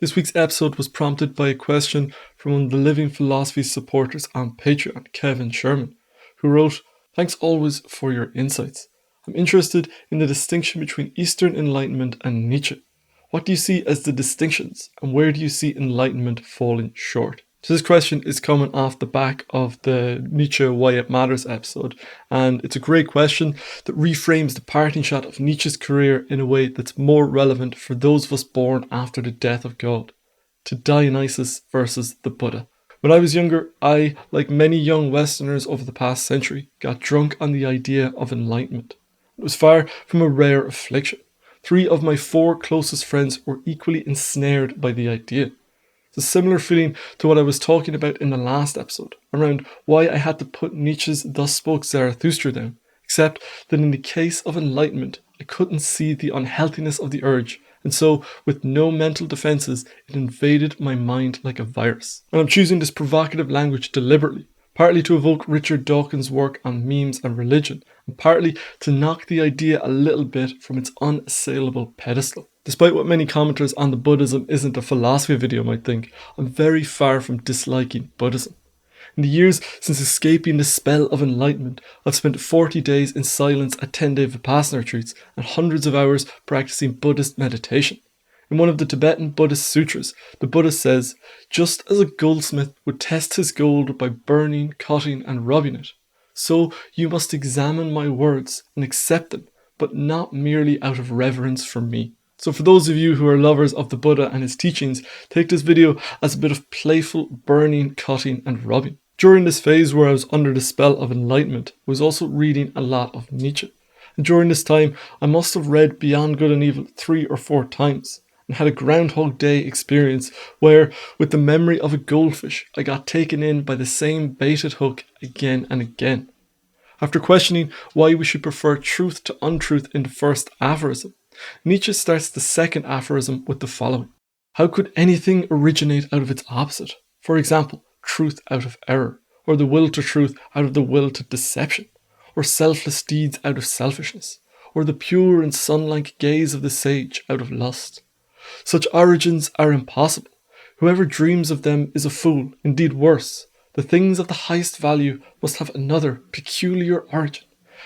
This week's episode was prompted by a question from one of the Living Philosophy supporters on Patreon, Kevin Sherman, who wrote, "Thanks always for your insights. I'm interested in the distinction between Eastern Enlightenment and Nietzsche. What do you see as the distinctions, and where do you see Enlightenment falling short?" So this question is coming off the back of the Nietzsche Why It Matters episode, and it's a great question that reframes the parting shot of Nietzsche's career in a way that's more relevant for those of us born after the death of God, to Dionysus versus the Buddha. When I was younger, I, like many young Westerners over the past century, got drunk on the idea of enlightenment. It was far from a rare affliction. 3 of my 4 closest friends were equally ensnared by the idea. It's a similar feeling to what I was talking about in the last episode, around why I had to put Nietzsche's Thus Spoke Zarathustra down, except that in the case of enlightenment, I couldn't see the unhealthiness of the urge, and so, with no mental defences, it invaded my mind like a virus. And I'm choosing this provocative language deliberately, partly to evoke Richard Dawkins' work on memes and religion, and partly to knock the idea a little bit from its unassailable pedestal. Despite what many commenters on the Buddhism isn't a philosophy video might think, I'm very far from disliking Buddhism. In the years since escaping the spell of enlightenment, I've spent 40 days in silence at 10-day Vipassana retreats and hundreds of hours practicing Buddhist meditation. In one of the Tibetan Buddhist sutras, the Buddha says, "Just as a goldsmith would test his gold by burning, cutting, and rubbing it, so you must examine my words and accept them, but not merely out of reverence for me." So for those of you who are lovers of the Buddha and his teachings, take this video as a bit of playful burning, cutting, and rubbing. During this phase where I was under the spell of enlightenment, I was also reading a lot of Nietzsche. And during this time, I must have read Beyond Good and Evil 3 or 4 times, and had a Groundhog Day experience where, with the memory of a goldfish, I got taken in by the same baited hook again and again. After questioning why we should prefer truth to untruth in the first aphorism, Nietzsche starts the second aphorism with the following: "How could anything originate out of its opposite? For example, truth out of error, or the will to truth out of the will to deception, or selfless deeds out of selfishness, or the pure and sun-like gaze of the sage out of lust. Such origins are impossible. Whoever dreams of them is a fool, indeed worse. The things of the highest value must have another peculiar origin.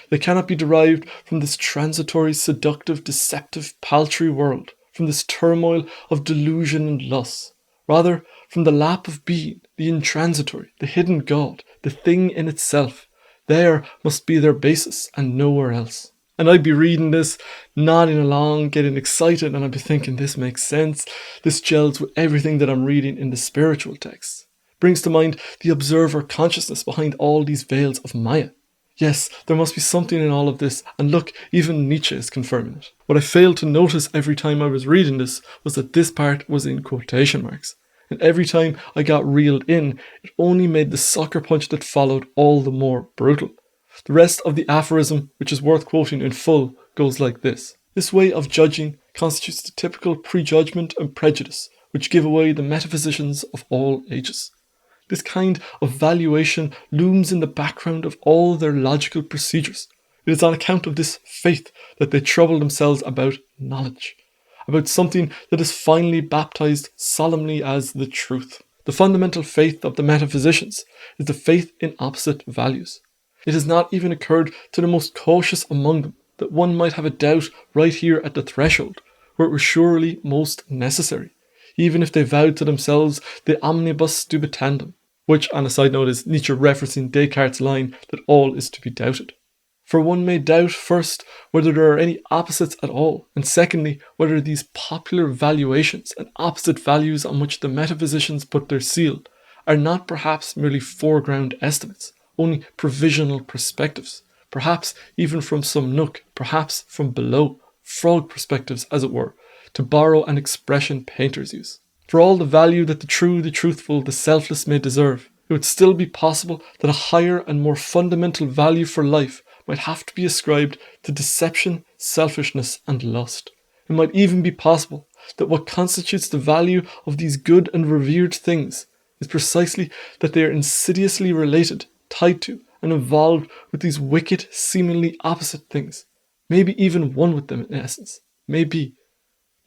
They cannot be derived from this transitory, seductive, deceptive, paltry world, from this turmoil of delusion and lust. Rather, from the lap of being, the intransitory, the hidden God, the thing in itself. There must be their basis, and nowhere else." And I'd be reading this, nodding along, getting excited, and I'd be thinking, this makes sense. This gels with everything that I'm reading in the spiritual texts. Brings to mind the observer consciousness behind all these veils of Maya. Yes, there must be something in all of this, and look, even Nietzsche is confirming it. What I failed to notice every time I was reading this was that this part was in quotation marks. And every time I got reeled in, it only made the sucker punch that followed all the more brutal. The rest of the aphorism, which is worth quoting in full, goes like this: "This way of judging constitutes the typical prejudgment and prejudice which give away the metaphysicians of all ages. This kind of valuation looms in the background of all their logical procedures. It is on account of this faith that they trouble themselves about knowledge, about something that is finally baptized solemnly as the truth. The fundamental faith of the metaphysicians is the faith in opposite values. It has not even occurred to the most cautious among them that one might have a doubt right here at the threshold, where it was surely most necessary, even if they vowed to themselves the omnibus dubitandum," which, on a side note, is Nietzsche referencing Descartes' line that all is to be doubted. "For one may doubt, first, whether there are any opposites at all, and secondly, whether these popular valuations and opposite values on which the metaphysicians put their seal are not perhaps merely foreground estimates, only provisional perspectives, perhaps even from some nook, perhaps from below, frog perspectives as it were, to borrow an expression painters use. For all the value that the true, the truthful, the selfless may deserve, it would still be possible that a higher and more fundamental value for life might have to be ascribed to deception, selfishness, and lust. It might even be possible that what constitutes the value of these good and revered things is precisely that they are insidiously related, tied to, and involved with these wicked, seemingly opposite things. Maybe even one with them in essence. Maybe.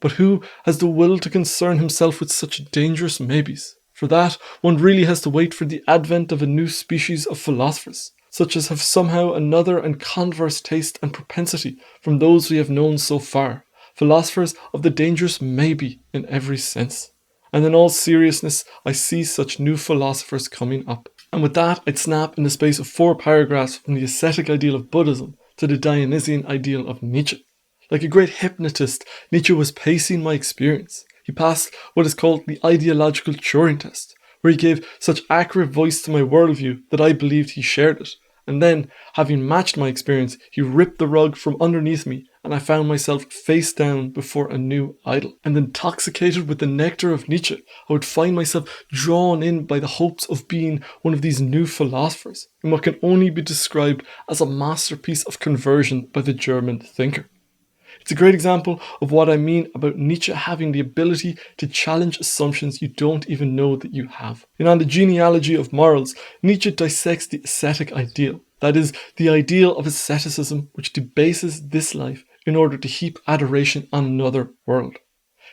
But who has the will to concern himself with such dangerous maybes? For that, one really has to wait for the advent of a new species of philosophers, such as have somehow another and converse taste and propensity from those we have known so far, philosophers of the dangerous maybe in every sense. And in all seriousness, I see such new philosophers coming up. And with that, I'd snap in the space of 4 paragraphs from the ascetic ideal of Buddhism to the Dionysian ideal of Nietzsche. Like a great hypnotist, Nietzsche was pacing my experience. He passed what is called the ideological Turing test, where he gave such accurate voice to my worldview that I believed he shared it. And then, having matched my experience, he ripped the rug from underneath me and I found myself face down before a new idol. And intoxicated with the nectar of Nietzsche, I would find myself drawn in by the hopes of being one of these new philosophers, in what can only be described as a masterpiece of conversion by the German thinker. It's a great example of what I mean about Nietzsche having the ability to challenge assumptions you don't even know that you have. And on the genealogy of morals, Nietzsche dissects the ascetic ideal, that is, the ideal of asceticism which debases this life in order to heap adoration on another world.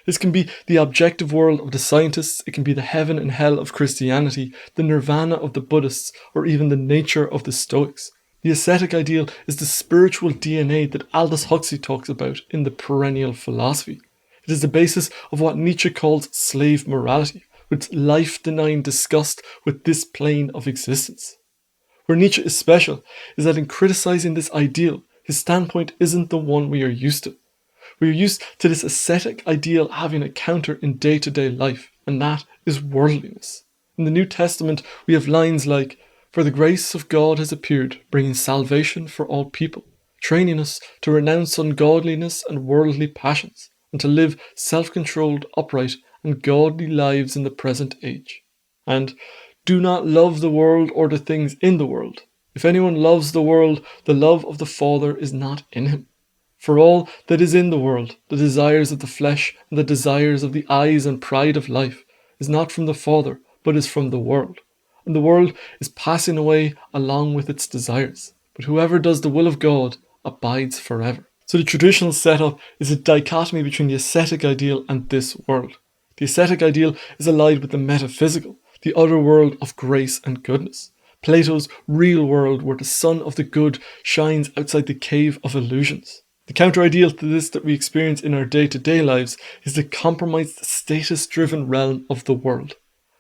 This can be the objective world of the scientists, it can be the heaven and hell of Christianity, the nirvana of the Buddhists, or even the nature of the Stoics. The ascetic ideal is the spiritual DNA that Aldous Huxley talks about in The Perennial Philosophy. It is the basis of what Nietzsche calls slave morality, with life-denying disgust with this plane of existence. Where Nietzsche is special is that in criticizing this ideal, his standpoint isn't the one we are used to. We are used to this ascetic ideal having a counter in day-to-day life, and that is worldliness. In the New Testament, we have lines like, "For the grace of God has appeared, bringing salvation for all people, training us to renounce ungodliness and worldly passions, and to live self-controlled, upright, and godly lives in the present age." And, "Do not love the world or the things in the world. If anyone loves the world, the love of the Father is not in him. For all that is in the world, the desires of the flesh and the desires of the eyes and pride of life, is not from the Father, but is from the world. And the world is passing away along with its desires. But whoever does the will of God abides forever." So the traditional setup is a dichotomy between the ascetic ideal and this world. The ascetic ideal is allied with the metaphysical, the other world of grace and goodness. Plato's real world where the sun of the good shines outside the cave of illusions. The counter-ideal to this that we experience in our day-to-day lives is the compromised, status-driven realm of the world.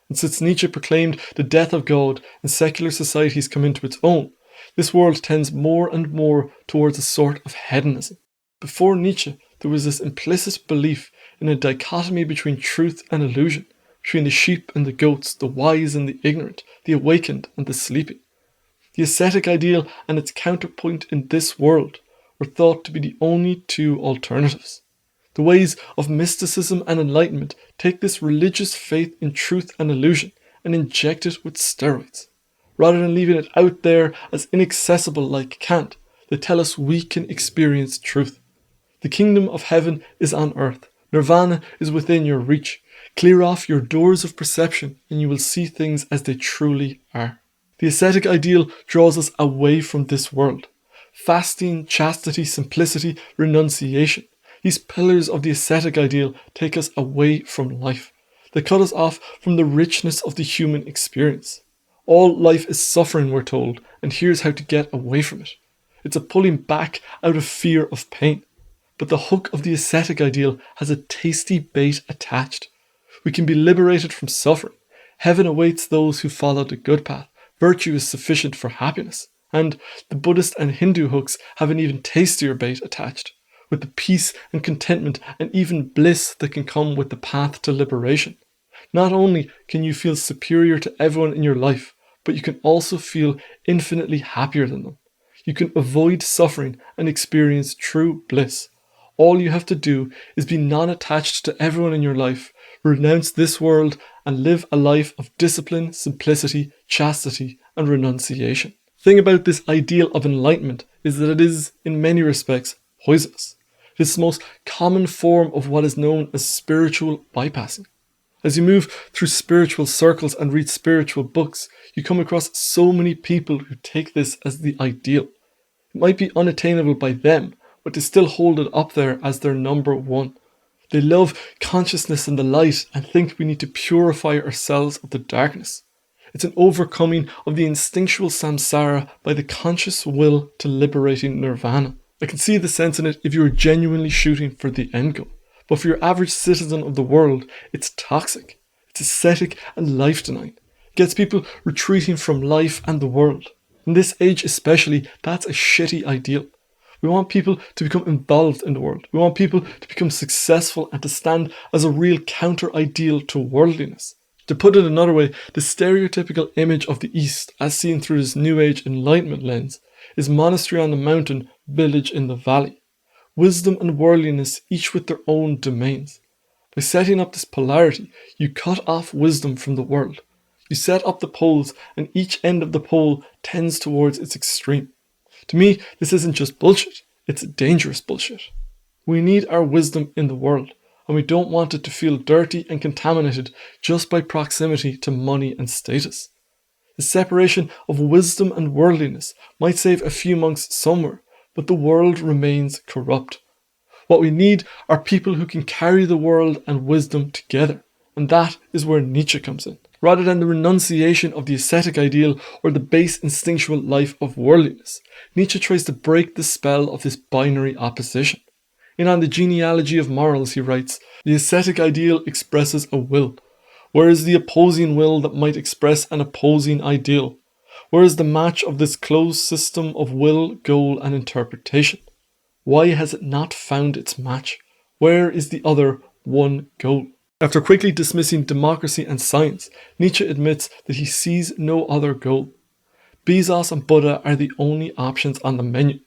And since Nietzsche proclaimed the death of God and secular societies come into its own, this world tends more and more towards a sort of hedonism. Before Nietzsche, there was this implicit belief in a dichotomy between truth and illusion, between the sheep and the goats, the wise and the ignorant, the awakened and the sleeping. The ascetic ideal and its counterpoint in this world were thought to be the only 2 alternatives. The ways of mysticism and enlightenment take this religious faith in truth and illusion and inject it with steroids. Rather than leaving it out there as inaccessible like Kant, they tell us we can experience truth. The kingdom of heaven is on earth. Nirvana is within your reach. Clear off your doors of perception and you will see things as they truly are. The ascetic ideal draws us away from this world. Fasting, chastity, simplicity, renunciation. These pillars of the ascetic ideal take us away from life. They cut us off from the richness of the human experience. All life is suffering, we're told, and here's how to get away from it. It's a pulling back out of fear of pain. But the hook of the ascetic ideal has a tasty bait attached. We can be liberated from suffering. Heaven awaits those who follow the good path. Virtue is sufficient for happiness. And the Buddhist and Hindu hooks have an even tastier bait attached, with the peace and contentment and even bliss that can come with the path to liberation. Not only can you feel superior to everyone in your life, but you can also feel infinitely happier than them. You can avoid suffering and experience true bliss. All you have to do is be non-attached to everyone in your life, renounce this world, and live a life of discipline, simplicity, chastity, and renunciation. The thing about this ideal of enlightenment is that it is, in many respects, poisonous. It is the most common form of what is known as spiritual bypassing. As you move through spiritual circles and read spiritual books, you come across so many people who take this as the ideal. It might be unattainable by them, but they still hold it up there as their number one. They love consciousness and the light and think we need to purify ourselves of the darkness. It's an overcoming of the instinctual samsara by the conscious will to liberating nirvana. I can see the sense in it if you are genuinely shooting for the end goal. But for your average citizen of the world, it's toxic. It's ascetic and life-denying. It gets people retreating from life and the world. In this age especially, that's a shitty ideal. We want people to become involved in the world. We want people to become successful and to stand as a real counter-ideal to worldliness. To put it another way, the stereotypical image of the East, as seen through this New Age Enlightenment lens, is monastery on the mountain, village in the valley. Wisdom and worldliness, each with their own domains. By setting up this polarity, you cut off wisdom from the world. You set up the poles, and each end of the pole tends towards its extreme. To me, this isn't just bullshit, it's dangerous bullshit. We need our wisdom in the world, and we don't want it to feel dirty and contaminated just by proximity to money and status. The separation of wisdom and worldliness might save a few monks somewhere, but the world remains corrupt. What we need are people who can carry the world and wisdom together, and that is where Nietzsche comes in. Rather than the renunciation of the ascetic ideal or the base instinctual life of worldliness, Nietzsche tries to break the spell of this binary opposition. In On the Genealogy of Morals, he writes, "The ascetic ideal expresses a will. Where is the opposing will that might express an opposing ideal? Where is the match of this closed system of will, goal, and interpretation? Why has it not found its match? Where is the other one goal?" After quickly dismissing democracy and science, Nietzsche admits that he sees no other goal. Bezos and Buddha are the only options on the menu.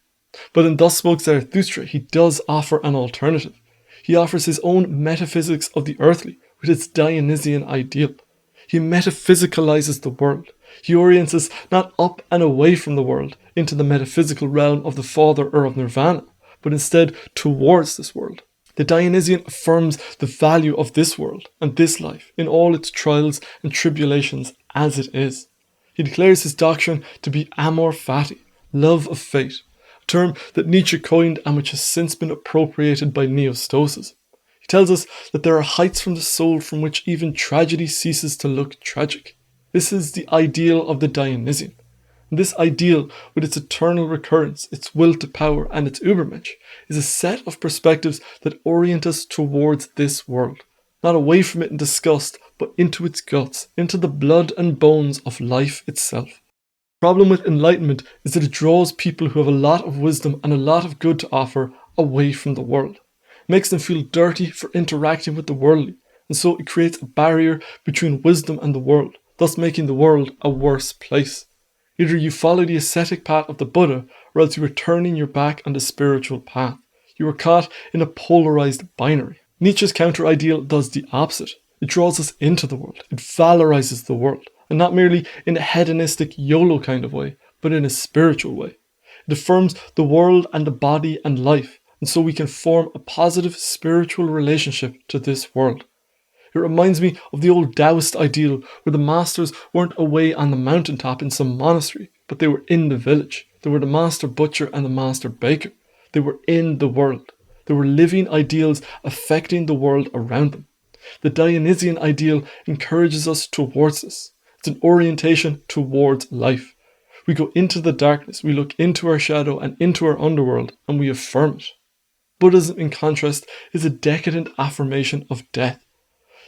But in Thus Spoke Zarathustra, he does offer an alternative. He offers his own metaphysics of the earthly with its Dionysian ideal. He metaphysicalizes the world. He orients us not up and away from the world into the metaphysical realm of the Father or of Nirvana, but instead towards this world. The Dionysian affirms the value of this world and this life in all its trials and tribulations as it is. He declares his doctrine to be amor fati, love of fate, a term that Nietzsche coined and which has since been appropriated by neo-Stoicism. He tells us that there are heights from the soul from which even tragedy ceases to look tragic. This is the ideal of the Dionysian. And this ideal, with its eternal recurrence, its will to power, and its Übermensch, is a set of perspectives that orient us towards this world, not away from it in disgust, but into its guts, into the blood and bones of life itself. The problem with Enlightenment is that it draws people who have a lot of wisdom and a lot of good to offer away from the world. It makes them feel dirty for interacting with the worldly, and so it creates a barrier between wisdom and the world, thus making the world a worse place. Either you follow the ascetic path of the Buddha, or else you are turning your back on the spiritual path. You are caught in a polarized binary. Nietzsche's counter-ideal does the opposite. It draws us into the world. It valorizes the world, and not merely in a hedonistic YOLO kind of way, but in a spiritual way. It affirms the world and the body and life, and so we can form a positive spiritual relationship to this world. It reminds me of the old Taoist ideal where the masters weren't away on the mountaintop in some monastery, but they were in the village. They were the master butcher and the master baker. They were in the world. They were living ideals affecting the world around them. The Dionysian ideal encourages us towards this. It's an orientation towards life. We go into the darkness, we look into our shadow and into our underworld, and we affirm it. Buddhism, in contrast, is a decadent affirmation of death.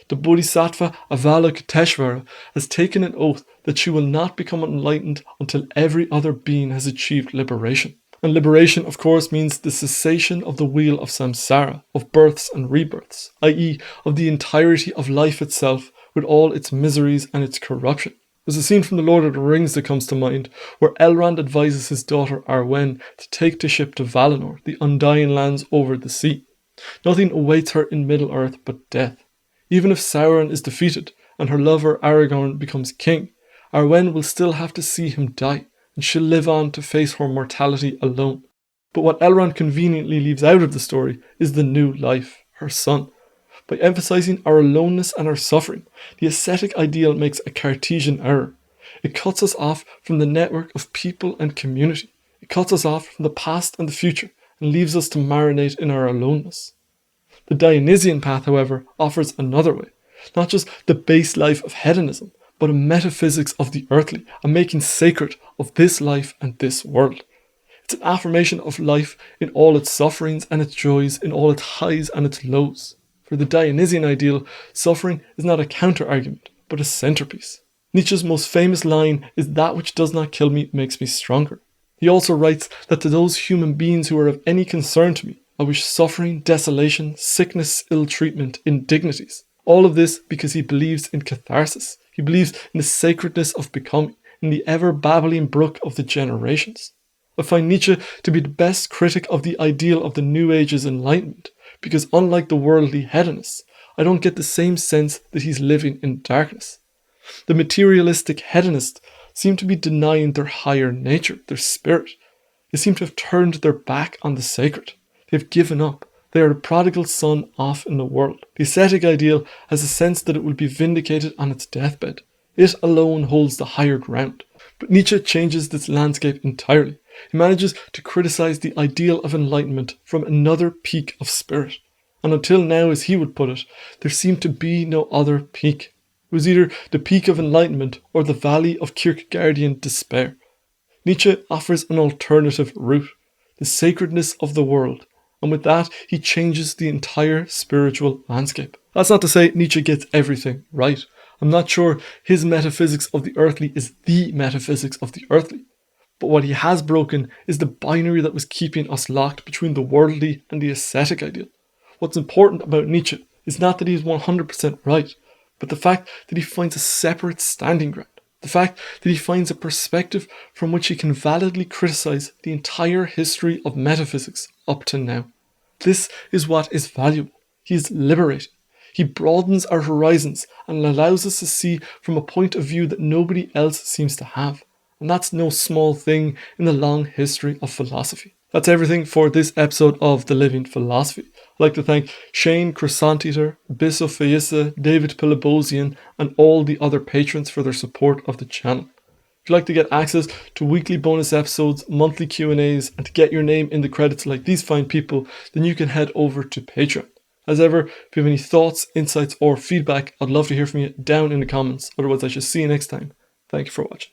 The Bodhisattva Avalokiteshvara has taken an oath that she will not become enlightened until every other being has achieved liberation. And liberation, of course, means the cessation of the wheel of samsara, of births and rebirths, i.e. of the entirety of life itself with all its miseries and its corruption. There's a scene from The Lord of the Rings that comes to mind where Elrond advises his daughter Arwen to take the ship to Valinor, the undying lands over the sea. Nothing awaits her in Middle-earth but death. Even if Sauron is defeated and her lover Aragorn becomes king, Arwen will still have to see him die, and she'll live on to face her mortality alone. But what Elrond conveniently leaves out of the story is the new life, her son. By emphasizing our aloneness and our suffering, the ascetic ideal makes a Cartesian error. It cuts us off from the network of people and community. It cuts us off from the past and the future and leaves us to marinate in our aloneness. The Dionysian path, however, offers another way, not just the base life of hedonism, but a metaphysics of the earthly, a making sacred of this life and this world. It's an affirmation of life in all its sufferings and its joys, in all its highs and its lows. For the Dionysian ideal, suffering is not a counter-argument, but a centerpiece. Nietzsche's most famous line is, "That which does not kill me makes me stronger." He also writes that to those human beings who are of any concern to me, I wish suffering, desolation, sickness, ill treatment, indignities. All of this because he believes in catharsis. He believes in the sacredness of becoming, in the ever-babbling brook of the generations. I find Nietzsche to be the best critic of the ideal of the New Age's Enlightenment, because unlike the worldly hedonists, I don't get the same sense that he's living in darkness. The materialistic hedonists seem to be denying their higher nature, their spirit. They seem to have turned their back on the sacred. They've given up. They are the prodigal son off in the world. The ascetic ideal has a sense that it will be vindicated on its deathbed. It alone holds the higher ground. But Nietzsche changes this landscape entirely. He manages to criticize the ideal of enlightenment from another peak of spirit. And until now, as he would put it, there seemed to be no other peak. It was either the peak of enlightenment or the valley of Kierkegaardian despair. Nietzsche offers an alternative route, the sacredness of the world, and with that he changes the entire spiritual landscape. That's not to say Nietzsche gets everything right. I'm not sure his metaphysics of the earthly is the metaphysics of the earthly. But what he has broken is the binary that was keeping us locked between the worldly and the ascetic ideal. What's important about Nietzsche is not that he's 100% right, but the fact that he finds a separate standing ground. The fact that he finds a perspective from which he can validly criticize the entire history of metaphysics up to now. This is what is valuable. He is liberating. He broadens our horizons and allows us to see from a point of view that nobody else seems to have. And that's no small thing in the long history of philosophy. That's everything for this episode of The Living Philosophy. I'd like to thank Shane Crescentiter, Bisso Feissa, David Pilibosian, and all the other patrons for their support of the channel. If you'd like to get access to weekly bonus episodes, monthly Q&As, and to get your name in the credits like these fine people, then you can head over to Patreon. As ever, if you have any thoughts, insights, or feedback, I'd love to hear from you down in the comments. Otherwise, I shall see you next time. Thank you for watching.